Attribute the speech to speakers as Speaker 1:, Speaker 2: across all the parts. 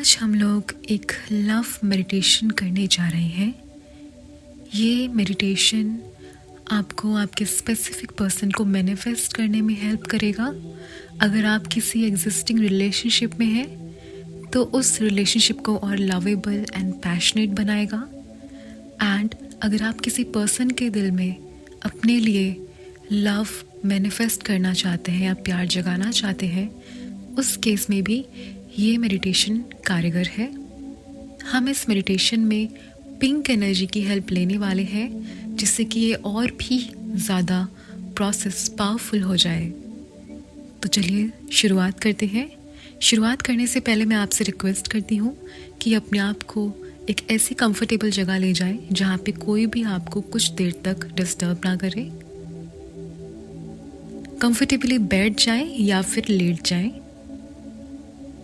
Speaker 1: आज हम लोग एक लव मेडिटेशन करने जा रहे हैं। ये मेडिटेशन आपको आपके स्पेसिफिक पर्सन को मैनिफेस्ट करने में हेल्प करेगा। अगर आप किसी एग्जिस्टिंग रिलेशनशिप में हैं तो उस रिलेशनशिप को और लवेबल एंड पैशनेट बनाएगा। एंड अगर आप किसी पर्सन के दिल में अपने लिए लव मैनिफेस्ट करना चाहते हैं या प्यार जगाना चाहते हैं, उस केस में भी ये मेडिटेशन कारगर है। हम इस मेडिटेशन में पिंक एनर्जी की हेल्प लेने वाले हैं, जिससे कि ये और भी ज़्यादा प्रोसेस पावरफुल हो जाए। तो चलिए शुरुआत करते हैं। शुरुआत करने से पहले मैं आपसे रिक्वेस्ट करती हूँ कि अपने आप को एक ऐसी कंफर्टेबल जगह ले जाएं जहाँ पे कोई भी आपको कुछ देर तक डिस्टर्ब ना करे। कंफर्टेबली बैठ जाएं या फिर लेट जाएं।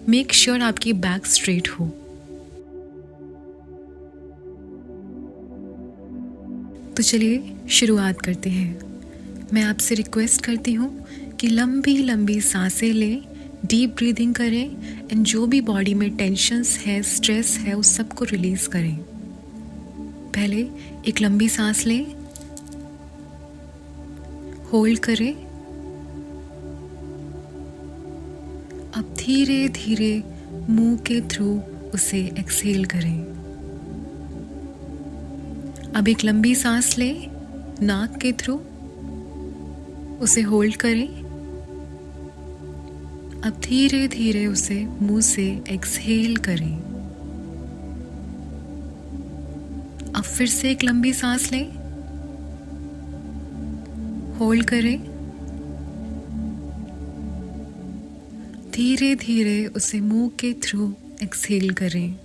Speaker 1: मेक श्योर आपकी बैक स्ट्रेट हो। तो चलिए शुरुआत करते हैं। मैं आपसे रिक्वेस्ट करती हूँ कि लंबी लंबी सांसें लें, डीप ब्रीदिंग करें एंड जो भी बॉडी में टेंशन्स है, स्ट्रेस है, उस सब को रिलीज करें। पहले एक लंबी सांस लें, होल्ड करें। अब धीरे धीरे मुंह के थ्रू उसे एक्सहेल करें। अब एक लंबी सांस लें, नाक के थ्रू उसे होल्ड करें। अब धीरे धीरे उसे मुंह से एक्सहेल करें। अब फिर से एक लंबी सांस लें, होल्ड करें। धीरे धीरे उसे मुंह के थ्रू एक्सहेल करें।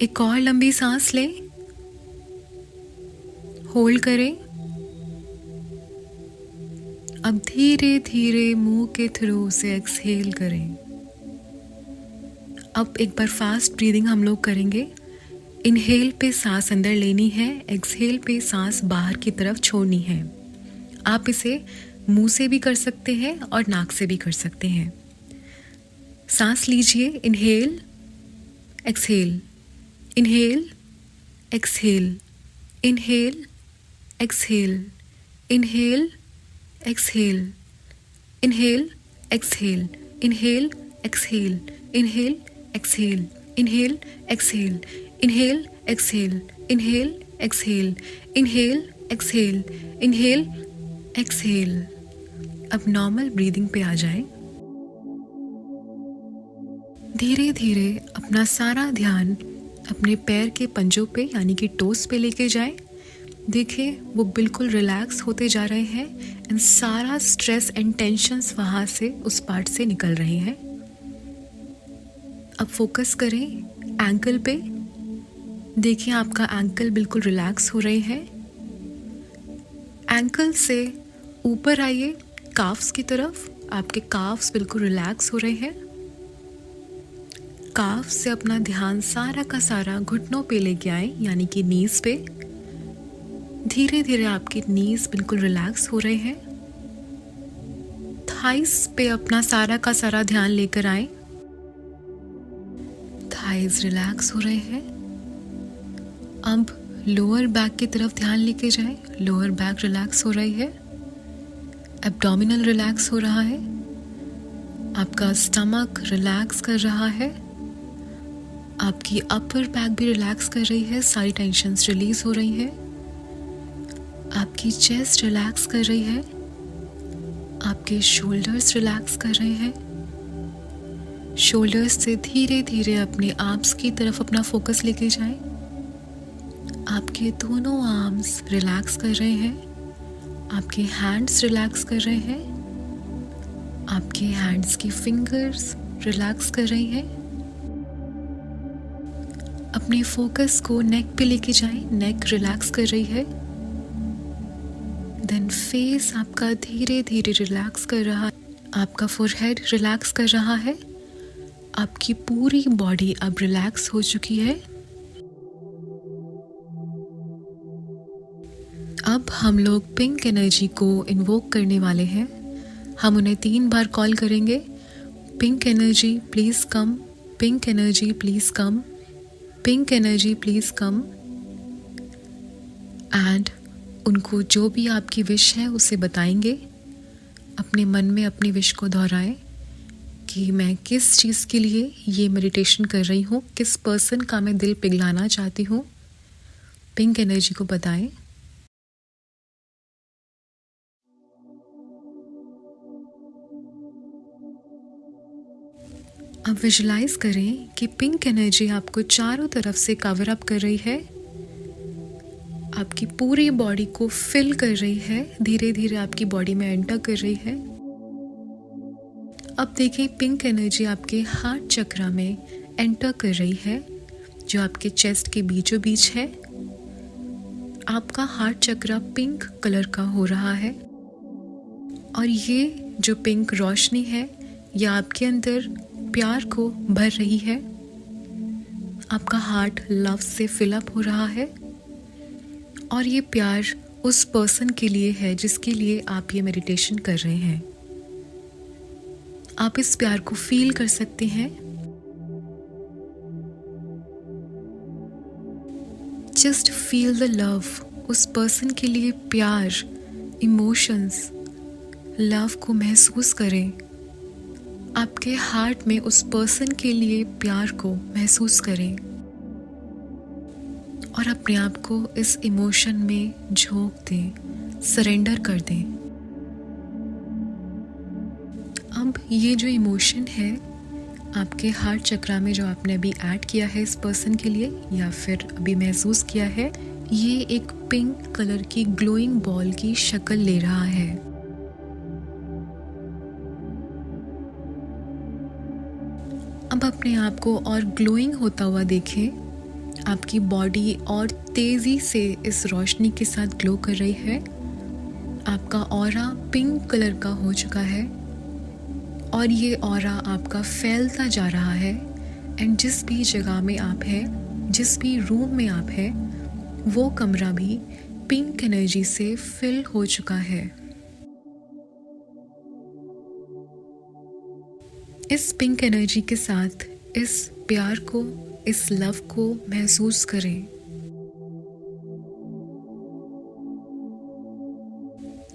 Speaker 1: एक और लंबी सांस लें, होल्ड करें। अब धीरे धीरे मुंह के थ्रू उसे एक्सहेल करें। अब एक बार फास्ट ब्रीदिंग हम लोग करेंगे। इनहेल पे सांस अंदर लेनी है, एक्सहेल पे सांस बाहर की तरफ छोड़नी है। आप इसे मुंह से भी कर सकते हैं और नाक से भी कर सकते हैं। सांस लीजिए, inhale, exhale, inhale, exhale, inhale, exhale, inhale, exhale, inhale, exhale, inhale, exhale, inhale, exhale, inhale, exhale, inhale, exhale, inhale, exhale, inhale, exhale, inhale, exhale. अब नॉर्मल ब्रीदिंग पे आ जाएं। धीरे धीरे अपना सारा ध्यान अपने पैर के पंजों पे यानी कि टोस पे लेके जाएं। देखिए वो बिल्कुल रिलैक्स होते जा रहे हैं एंड सारा स्ट्रेस एंड टेंशन्स वहाँ से, उस पार्ट से निकल रहे हैं। अब फोकस करें एंकल पे। देखिए आपका एंकल बिल्कुल रिलैक्स हो रहे हैं। एंकल से ऊपर आइए काफ्स की तरफ। आपके काफ्स बिल्कुल रिलैक्स हो रहे हैं। काफ से अपना ध्यान सारा का सारा घुटनों पे लेके आए यानी कि नीज पे। धीरे धीरे आपके नीज बिल्कुल रिलैक्स हो रहे हैं। थाइस पे अपना सारा का सारा ध्यान लेकर आए। थाइस रिलैक्स हो रहे हैं। अब लोअर बैक की तरफ ध्यान लेके जाए। लोअर बैक रिलैक्स हो रही है। एब्डोमिनल रिलैक्स हो रहा है। आपका स्टमक रिलैक्स कर रहा है। आपकी अपर बैक भी रिलैक्स कर रही है। सारी टेंशन्स रिलीज हो रही है। आपकी चेस्ट रिलैक्स कर रही है। आपके शोल्डर्स रिलैक्स कर रहे हैं। शोल्डर्स से धीरे धीरे अपने आर्म्स की तरफ अपना फोकस लेके जाएं। आपके दोनों आर्म्स रिलैक्स कर रहे हैं। आपके हैंड्स रिलैक्स कर रहे हैं। आपके हैंड्स की फिंगर्स रिलैक्स कर रही हैं। अपने फोकस को नेक पे लेके जाएं। नेक रिलैक्स कर रही है। देन फेस आपका धीरे धीरे रिलैक्स कर रहा है। आपका फोरहेड रिलैक्स कर रहा है। आपकी पूरी बॉडी अब रिलैक्स हो चुकी है। अब हम लोग पिंक एनर्जी को इन्वोक करने वाले हैं। हम उन्हें 3 बार कॉल करेंगे। Pink energy please come, pink energy please come, pink energy please come. And उनको जो भी आपकी विश है उसे बताएंगे। अपने मन में अपनी विश को दोहराएं कि मैं किस चीज़ के लिए ये मेडिटेशन कर रही हूँ, किस पर्सन का मैं दिल पिघलाना चाहती हूँ। पिंक एनर्जी को बताएं। अब विजुलाइज करें कि पिंक एनर्जी आपको चारों तरफ से कवर अप कर रही है, आपकी पूरी बॉडी को फिल कर रही है, धीरे धीरे आपकी बॉडी में एंटर कर रही है। अब देखिए पिंक एनर्जी आपके हार्ट चक्रा में एंटर कर रही है, जो आपके चेस्ट के बीचों बीच है। आपका हार्ट चक्रा पिंक कलर का हो रहा है और ये जो पिंक रोशनी है यह आपके अंदर प्यार को भर रही है। आपका हार्ट लव से फिल अप हो रहा है और ये प्यार उस पर्सन के लिए है जिसके लिए आप ये मेडिटेशन कर रहे हैं। आप इस प्यार को फील कर सकते हैं। जस्ट फील द लव, उस पर्सन के लिए प्यार, इमोशंस, लव को महसूस करें। आपके हार्ट में उस पर्सन के लिए प्यार को महसूस करें और अपने आप को इस इमोशन में झोंक दें, सरेंडर कर दें। अब ये जो इमोशन है आपके हार्ट चक्रा में जो आपने अभी ऐड किया है इस पर्सन के लिए या फिर अभी महसूस किया है, ये एक पिंक कलर की ग्लोइंग बॉल की शक्ल ले रहा है। अब अपने आप को और ग्लोइंग होता हुआ देखें। आपकी बॉडी और तेज़ी से इस रोशनी के साथ ग्लो कर रही है। आपका ऑरा पिंक कलर का हो चुका है और ये ऑरा आपका फैलता जा रहा है। एंड जिस भी जगह में आप हैं, जिस भी रूम में आप हैं, वो कमरा भी पिंक एनर्जी से फिल हो चुका है। इस पिंक एनर्जी के साथ इस प्यार को, इस लव को महसूस करें।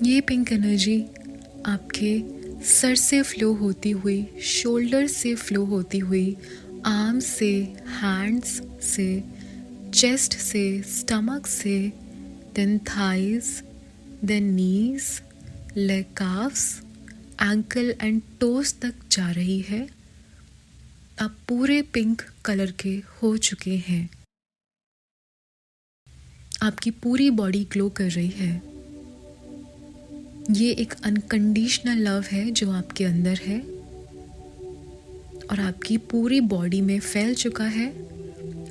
Speaker 1: ये पिंक एनर्जी आपके सर से फ्लो होती हुई, शोल्डर से फ्लो होती हुई, आर्म से, हैंड्स से, चेस्ट से, स्टमक से, then thighs, then knees, leg calves, ankle and toes तक जा रही है। आप पूरे पिंक कलर के हो चुके हैं। आपकी पूरी बॉडी ग्लो कर रही है। ये एक अनकंडीशनल लव है जो आपके अंदर है और आपकी पूरी बॉडी में फैल चुका है।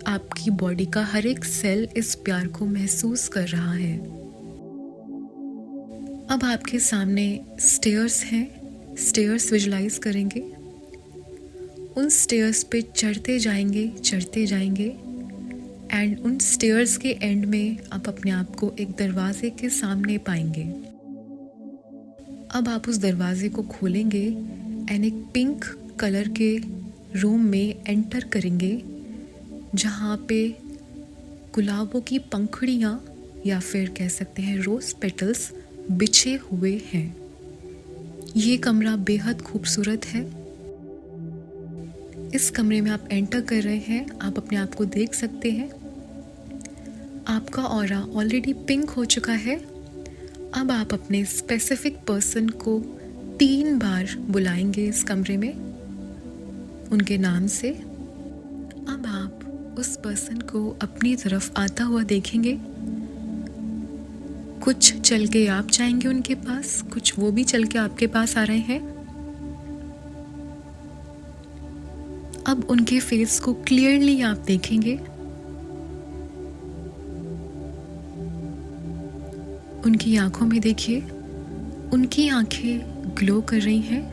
Speaker 1: आपकी बॉडी का हर एक सेल इस प्यार को महसूस कर रहा है। अब आपके सामने स्टेयर्स हैं। स्टेयर्स विजुलाइज करेंगे। उन स्टेयर्स पे चढ़ते जाएंगे एंड उन स्टेयर्स के एंड में आप अपने आप को एक दरवाजे के सामने पाएंगे। अब आप उस दरवाजे को खोलेंगे एंड एक पिंक कलर के रूम में एंटर करेंगे जहाँ पे गुलाबों की पंखुड़ियाँ या फिर कह सकते हैं रोज पेटल्स बिछे हुए हैं। ये कमरा बेहद खूबसूरत है। इस कमरे में आप एंटर कर रहे हैं, आप अपने आप को देख सकते हैं। आपका ऑरा ऑलरेडी पिंक हो चुका है। अब आप अपने स्पेसिफिक पर्सन को 3 बार बुलाएंगे इस कमरे में उनके नाम से। अब आप उस पर्सन को अपनी तरफ आता हुआ देखेंगे। कुछ चल के आप जाएंगे उनके पास, कुछ वो भी चल के आपके पास आ रहे हैं। अब उनके फेस को क्लियरली आप देखेंगे। उनकी आंखों में देखिए, उनकी आंखें ग्लो कर रही हैं।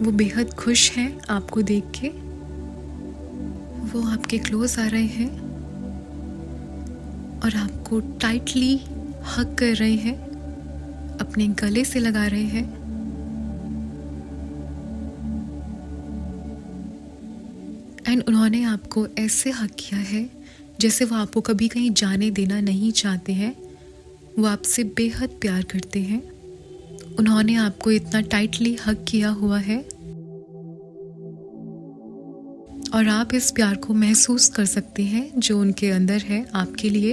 Speaker 1: वो बेहद खुश हैं आपको देख के। वो आपके क्लोज आ रहे हैं और आपको टाइटली हग कर रहे हैं, अपने गले से लगा रहे हैं। एंड उन्होंने आपको ऐसे हग किया है जैसे वो आपको कभी कहीं जाने देना नहीं चाहते हैं। वो आपसे बेहद प्यार करते हैं। उन्होंने आपको इतना टाइटली हग किया हुआ है और आप इस प्यार को महसूस कर सकते हैं जो उनके अंदर है आपके लिए।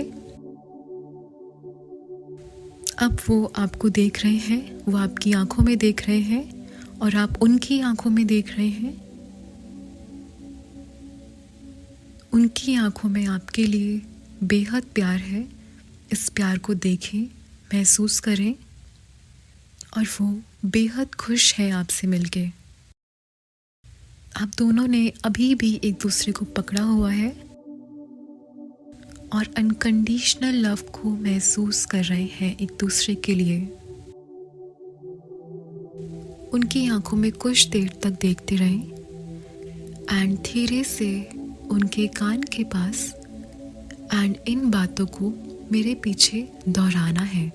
Speaker 1: अब वो आपको देख रहे हैं, वो आपकी आंखों में देख रहे हैं और आप उनकी आंखों में देख रहे हैं। उनकी आंखों में आपके लिए बेहद प्यार है। इस प्यार को देखें, महसूस करें और वो बेहद खुश है आपसे मिलके। आप दोनों ने अभी भी एक दूसरे को पकड़ा हुआ है और अनकंडीशनल लव को महसूस कर रहे हैं एक दूसरे के लिए। उनकी आंखों में कुछ देर तक देखते रहें एंड धीरे से उनके कान के पास एंड इन बातों को मेरे पीछे दोहराना है।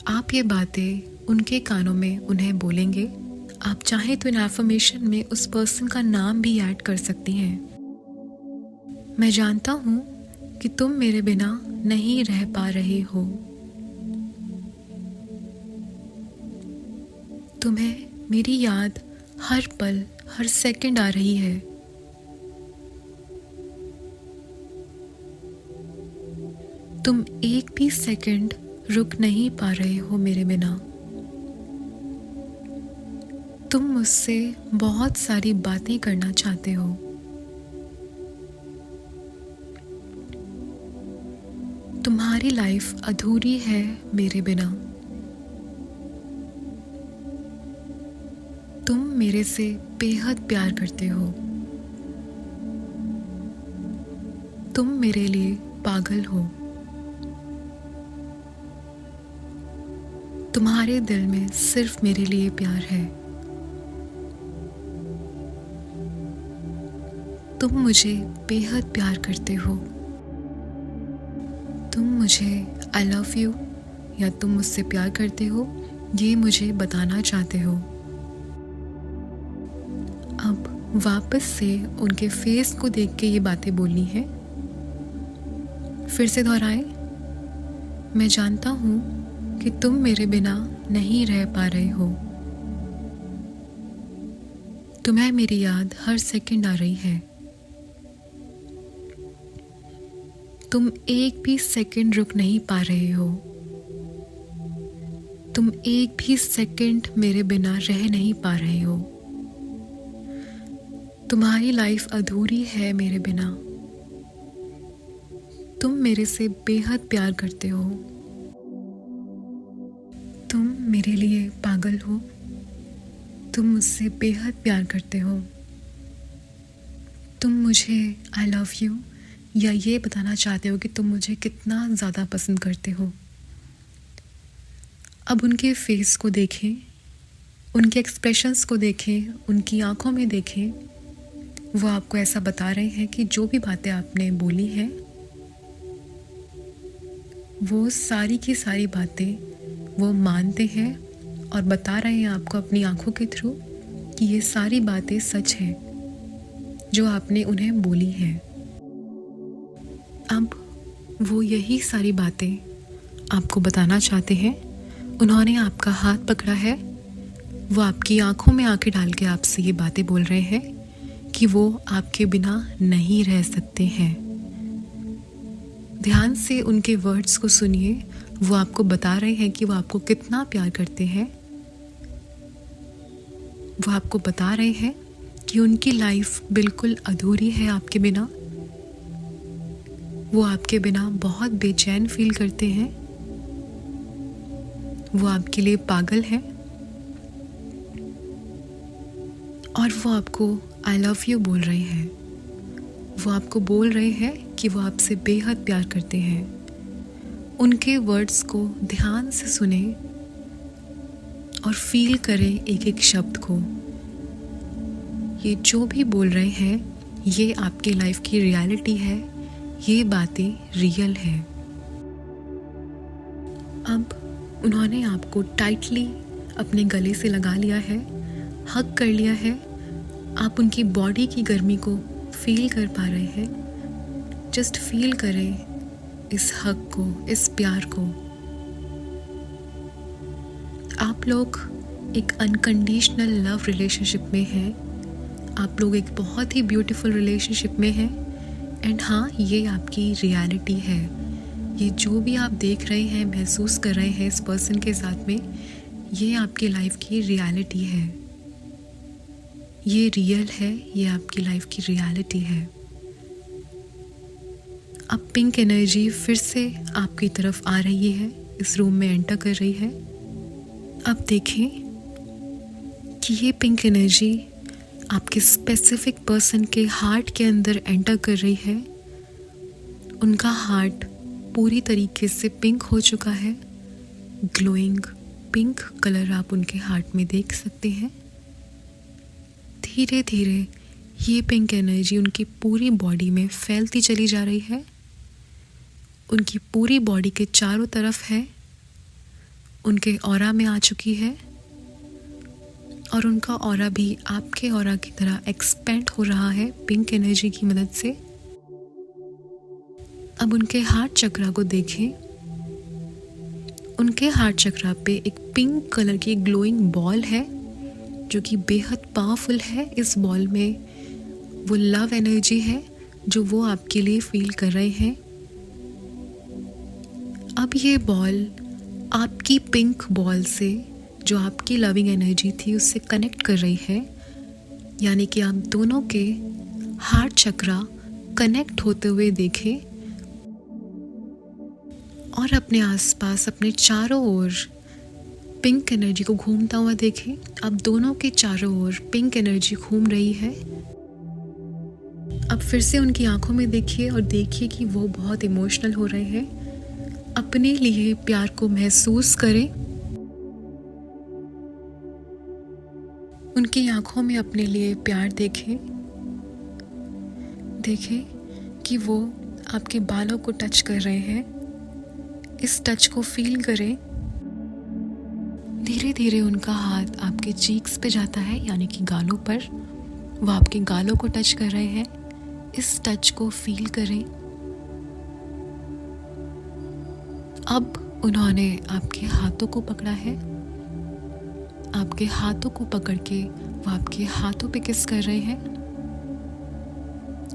Speaker 1: आप ये बातें उनके कानों में उन्हें बोलेंगे। आप चाहें तो इन एफर्मेशन में उस पर्सन का नाम भी ऐड कर सकती हैं। मैं जानता हूँ कि तुम मेरे बिना नहीं रह पा रहे हो। तुम्हें मेरी याद हर पल, हर सेकंड आ रही है। तुम एक भी सेकंड रुक नहीं पा रहे हो मेरे बिना। तुम मुझसे बहुत सारी बातें करना चाहते हो। तुम्हारी लाइफ अधूरी है मेरे बिना। तुम मेरे से बेहद प्यार करते हो। तुम मेरे लिए पागल हो। तुम्हारे दिल में सिर्फ मेरे लिए प्यार है। तुम मुझे बेहद प्यार करते हो। तुम मुझे आई लव यू या तुम मुझसे प्यार करते हो ये मुझे बताना चाहते हो। अब वापस से उनके फेस को देख के ये बातें बोलनी है। फिर से दोहराएं। मैं जानता हूँ कि तुम मेरे बिना नहीं रह पा रहे हो। तुम्हें मेरी याद हर सेकंड आ रही है। तुम एक भी सेकंड रुक नहीं पा रहे हो। तुम एक भी सेकंड मेरे बिना रह नहीं पा रहे हो। तुम्हारी लाइफ अधूरी है मेरे बिना। तुम मेरे से बेहद प्यार करते हो। तुम मेरे लिए पागल हो। तुम मुझसे बेहद प्यार करते हो। तुम मुझे आई लव यू या ये बताना चाहते हो कि तुम मुझे कितना ज़्यादा पसंद करते हो। अब उनके फेस को देखें, उनके एक्सप्रेशंस को देखें, उनकी आंखों में देखें। वो आपको ऐसा बता रहे हैं कि जो भी बातें आपने बोली हैं वो सारी की सारी बातें वो मानते हैं और बता रहे हैं आपको अपनी आंखों के थ्रू कि ये सारी बातें सच हैं जो आपने उन्हें बोली हैं। अब वो यही सारी बातें आपको बताना चाहते हैं। उन्होंने आपका हाथ पकड़ा है। वो आपकी आंखों में आंखें डाल के आपसे ये बातें बोल रहे हैं कि वो आपके बिना नहीं रह सकते हैं। ध्यान से उनके वर्ड्स को सुनिए। वो आपको बता रहे हैं कि वो आपको कितना प्यार करते हैं। वो आपको बता रहे हैं कि उनकी लाइफ बिल्कुल अधूरी है आपके बिना। वो आपके बिना बहुत बेचैन फील करते हैं। वो आपके लिए पागल है और वो आपको आई लव यू बोल रहे हैं। वो आपको बोल रहे हैं कि वो आपसे बेहद प्यार करते हैं। उनके वर्ड्स को ध्यान से सुने और फील करें एक एक शब्द को। ये जो भी बोल रहे हैं ये आपकी लाइफ की रियलिटी है। ये बातें रियल है। अब उन्होंने आपको टाइटली अपने गले से लगा लिया है, हग कर लिया है। आप उनकी बॉडी की गर्मी को फील कर पा रहे हैं। जस्ट फील करें इस हग को, इस प्यार को। आप लोग एक अनकंडीशनल लव रिलेशनशिप में हैं। आप लोग एक बहुत ही ब्यूटीफुल रिलेशनशिप में हैं। एंड हाँ, ये आपकी रियलिटी है। ये जो भी आप देख रहे हैं, महसूस कर रहे हैं इस पर्सन के साथ में, ये आपकी लाइफ की रियलिटी है। ये रियल है, ये आपकी लाइफ की रियलिटी है। अब पिंक एनर्जी फिर से आपकी तरफ आ रही है, इस रूम में एंटर कर रही है। अब देखें कि ये पिंक एनर्जी आपके स्पेसिफिक पर्सन के हार्ट के अंदर एंटर कर रही है। उनका हार्ट पूरी तरीके से पिंक हो चुका है। ग्लोइंग पिंक कलर आप उनके हार्ट में देख सकते हैं। धीरे धीरे ये पिंक एनर्जी उनकी पूरी बॉडी में फैलती चली जा रही है। उनकी पूरी बॉडी के चारों तरफ है, उनके ऑरा में आ चुकी है और उनका ऑरा भी आपके ऑरा की तरह एक्सपेंड हो रहा है पिंक एनर्जी की मदद से। अब उनके हार्ट चक्रा को देखें। उनके हार्ट चक्रा पे एक पिंक कलर की ग्लोइंग बॉल है जो कि बेहद पावरफुल है। इस बॉल में वो लव एनर्जी है जो वो आपके लिए फील कर रहे हैं। अब ये बॉल आपकी पिंक बॉल से, जो आपकी लविंग एनर्जी थी, उससे कनेक्ट कर रही है। यानी कि आप दोनों के हार्ट चक्रा कनेक्ट होते हुए देखें और अपने आसपास, अपने चारों ओर पिंक एनर्जी को घूमता हुआ देखें। अब दोनों के चारों ओर पिंक एनर्जी घूम रही है। अब फिर से उनकी आंखों में देखिए और देखिए कि वो बहुत इमोशनल हो रहे हैं। अपने लिए प्यार को महसूस करें। उनकी आंखों में अपने लिए प्यार देखें। देखें कि वो आपके बालों को टच कर रहे हैं। इस टच को फील करें। धीरे धीरे उनका हाथ आपके चीक्स पे जाता है, यानी कि गालों पर। वो आपके गालों को टच कर रहे हैं। इस टच को फील करें। अब उन्होंने आपके हाथों को पकड़ा है। आपके हाथों को पकड़ के वो आपके हाथों पे किस कर रहे हैं।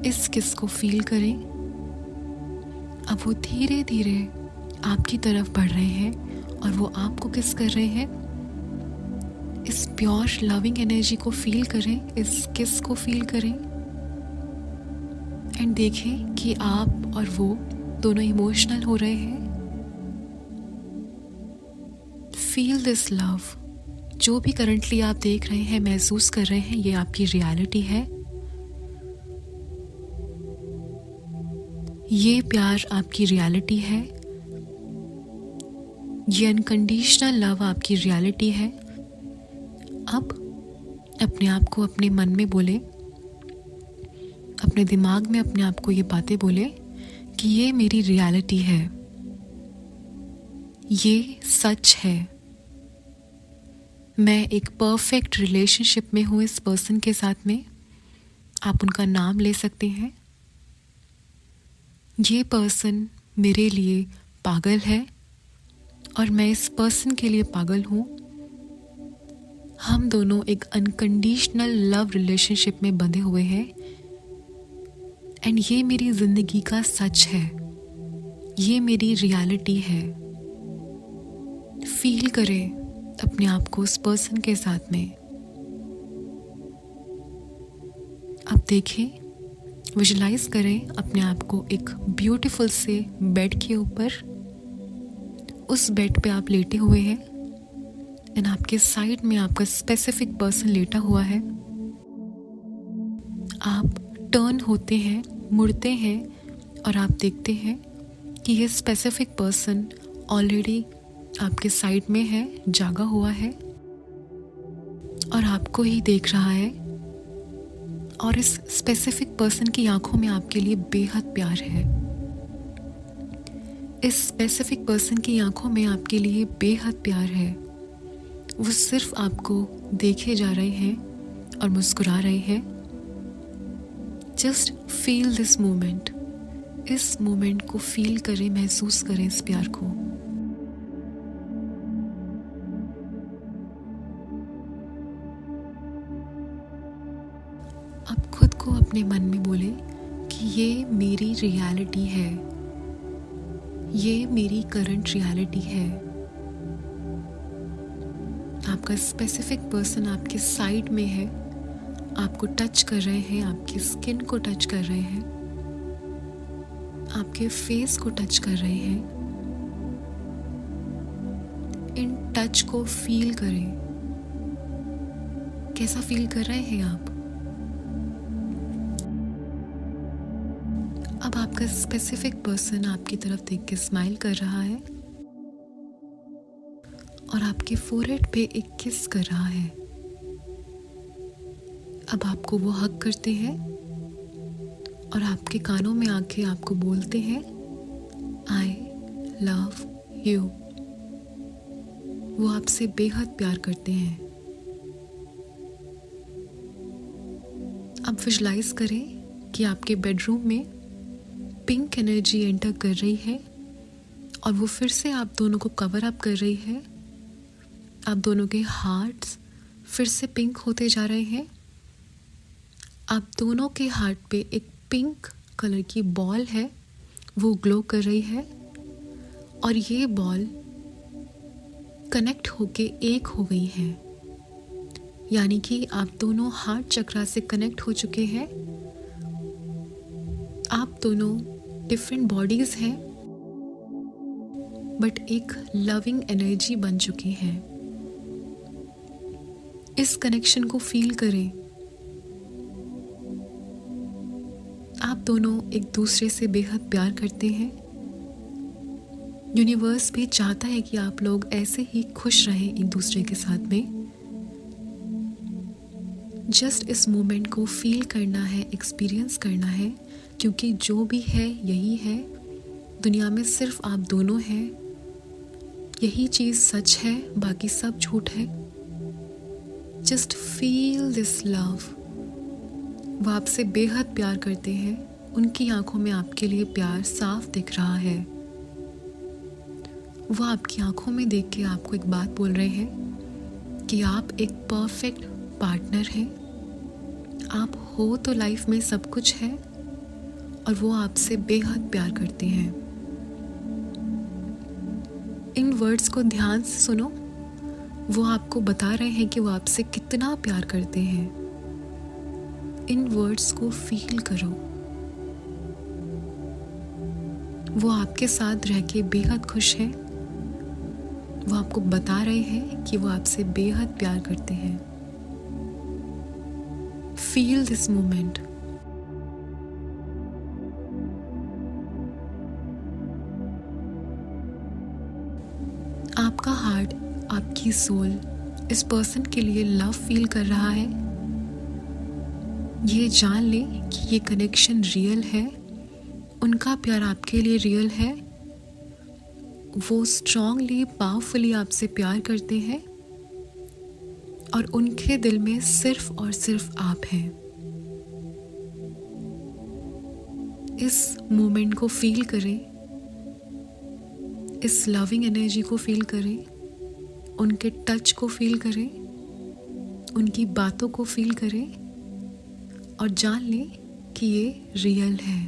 Speaker 1: इस किस को फील करें। अब वो धीरे धीरे आपकी तरफ बढ़ रहे हैं और वो आपको किस कर रहे हैं। इस प्योर लविंग एनर्जी को फील करें, इस किस को फील करें एंड देखें कि आप और वो दोनों इमोशनल हो रहे हैं। Feel this love. जो भी करंटली आप देख रहे हैं, महसूस कर रहे हैं, ये आपकी रियलिटी है। ये प्यार आपकी रियलिटी है। ये अनकंडीशनल लव आपकी रियलिटी है। अब अपने आप को अपने मन में बोले, अपने दिमाग में अपने आप को ये बातें बोले कि ये मेरी रियलिटी है, ये सच है। मैं एक परफेक्ट रिलेशनशिप में हूँ इस पर्सन के साथ में। आप उनका नाम ले सकते हैं। ये पर्सन मेरे लिए पागल है और मैं इस पर्सन के लिए पागल हूँ। हम दोनों एक अनकंडीशनल लव रिलेशनशिप में बंधे हुए हैं एंड ये मेरी जिंदगी का सच है। ये मेरी रियलिटी है। फील करें अपने आप को उस पर्सन के साथ में। अब देखें, विजुलाइज करें अपने आप को एक ब्यूटीफुल से बेड के ऊपर। उस बेड पे आप लेटे हुए हैं एंड आपके साइड में आपका स्पेसिफिक पर्सन लेटा हुआ है। आप टर्न होते हैं, मुड़ते हैं और आप देखते हैं कि ये स्पेसिफिक पर्सन ऑलरेडी आपके साइड में है, जागा हुआ है और आपको ही देख रहा है। और इस स्पेसिफिक पर्सन की आंखों में आपके लिए बेहद प्यार है। इस स्पेसिफिक पर्सन की आंखों में आपके लिए बेहद प्यार है। वो सिर्फ आपको देखे जा रहे हैं और मुस्कुरा रहे हैं। Just feel this moment. इस मोमेंट को फील करें, महसूस करें इस प्यार को। अब खुद को अपने मन में बोले कि ये मेरी रियलिटी है, ये मेरी करंट रियलिटी है। आपका स्पेसिफिक पर्सन आपके साइड में है, आपको टच कर रहे हैं, आपकी स्किन को टच कर रहे हैं, आपके फेस को टच कर रहे हैं। इन टच को फील करें। कैसा फील कर रहे हैं आप? अब आपका स्पेसिफिक पर्सन आपकी तरफ देख के स्माइल कर रहा है और आपके फोरहेड पे एक किस कर रहा है। अब आपको वो हग करते हैं और आपके कानों में आके आपको बोलते हैं आई लव यू। वो आपसे बेहद प्यार करते हैं। अब विजुलाइज करें कि आपके बेडरूम में पिंक एनर्जी एंटर कर रही है और वो फिर से आप दोनों को कवर अप कर रही है। आप दोनों के हार्ट्स फिर से पिंक होते जा रहे हैं। आप दोनों के हार्ट पे एक पिंक कलर की बॉल है, वो ग्लो कर रही है और ये बॉल कनेक्ट होके एक हो गई है। यानी कि आप दोनों हार्ट चक्रा से कनेक्ट हो चुके हैं। आप दोनों डिफरेंट बॉडीज हैं बट एक लविंग एनर्जी बन चुकी हैं। इस कनेक्शन को फील करें। आप दोनों एक दूसरे से बेहद प्यार करते हैं। यूनिवर्स भी चाहता है कि आप लोग ऐसे ही खुश रहें एक दूसरे के साथ में। जस्ट इस मोमेंट को फील करना है, एक्सपीरियंस करना है, क्योंकि जो भी है यही है। दुनिया में सिर्फ आप दोनों हैं। यही चीज़ सच है, बाकी सब झूठ है। Just feel this love. वो आपसे बेहद प्यार करते हैं। उनकी आंखों में आपके लिए प्यार साफ दिख रहा है। वो आपकी आंखों में देख के आपको एक बात बोल रहे हैं कि आप एक परफेक्ट पार्टनर हैं। आप हो तो लाइफ में सब कुछ है और वो आपसे बेहद प्यार करते हैं। इन वर्ड्स को ध्यान से सुनो। वो आपको बता रहे हैं कि वो आपसे कितना प्यार करते हैं। इन वर्ड्स को फील करो। वो आपके साथ रह के बेहद खुश हैं। वो आपको बता रहे हैं कि वो आपसे बेहद प्यार करते हैं। Feel this moment. आपका हार्ट, आपकी सोल इस पर्सन के लिए लव फील कर रहा है। ये जान ले कि ये कनेक्शन रियल है। उनका प्यार आपके लिए रियल है। वो स्ट्रांगली, पावरफुली आपसे प्यार करते हैं और उनके दिल में सिर्फ और सिर्फ आप हैं। इस मोमेंट को फील करें। इस लविंग एनर्जी को फील करें। उनके टच को फील करें। उनकी बातों को फील करें और जान लें कि ये रियल है।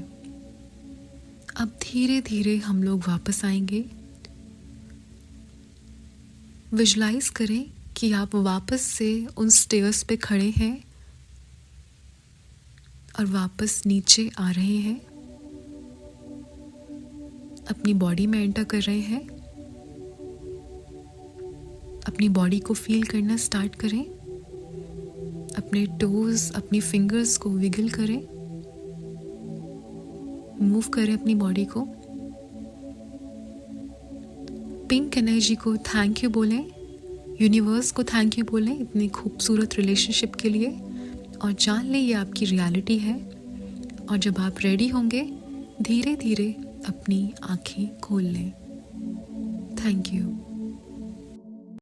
Speaker 1: अब धीरे धीरे हम लोग वापस आएंगे। विजुलाइज करें कि आप वापस से उन स्टेयर्स पे खड़े हैं और वापस नीचे आ रहे हैं। अपनी बॉडी में एंटर कर रहे हैं। अपनी बॉडी को फील करना स्टार्ट करें। अपने टोज, अपनी फिंगर्स को विगल करें। मूव करें अपनी बॉडी को। पिंक एनर्जी को थैंक यू बोलें। यूनिवर्स को थैंक यू बोलें इतनी खूबसूरत रिलेशनशिप के लिए और जान लें ये आपकी रियलिटी है। और जब आप रेडी होंगे धीरे धीरे अपनी आँखें खोल लें। Thank you.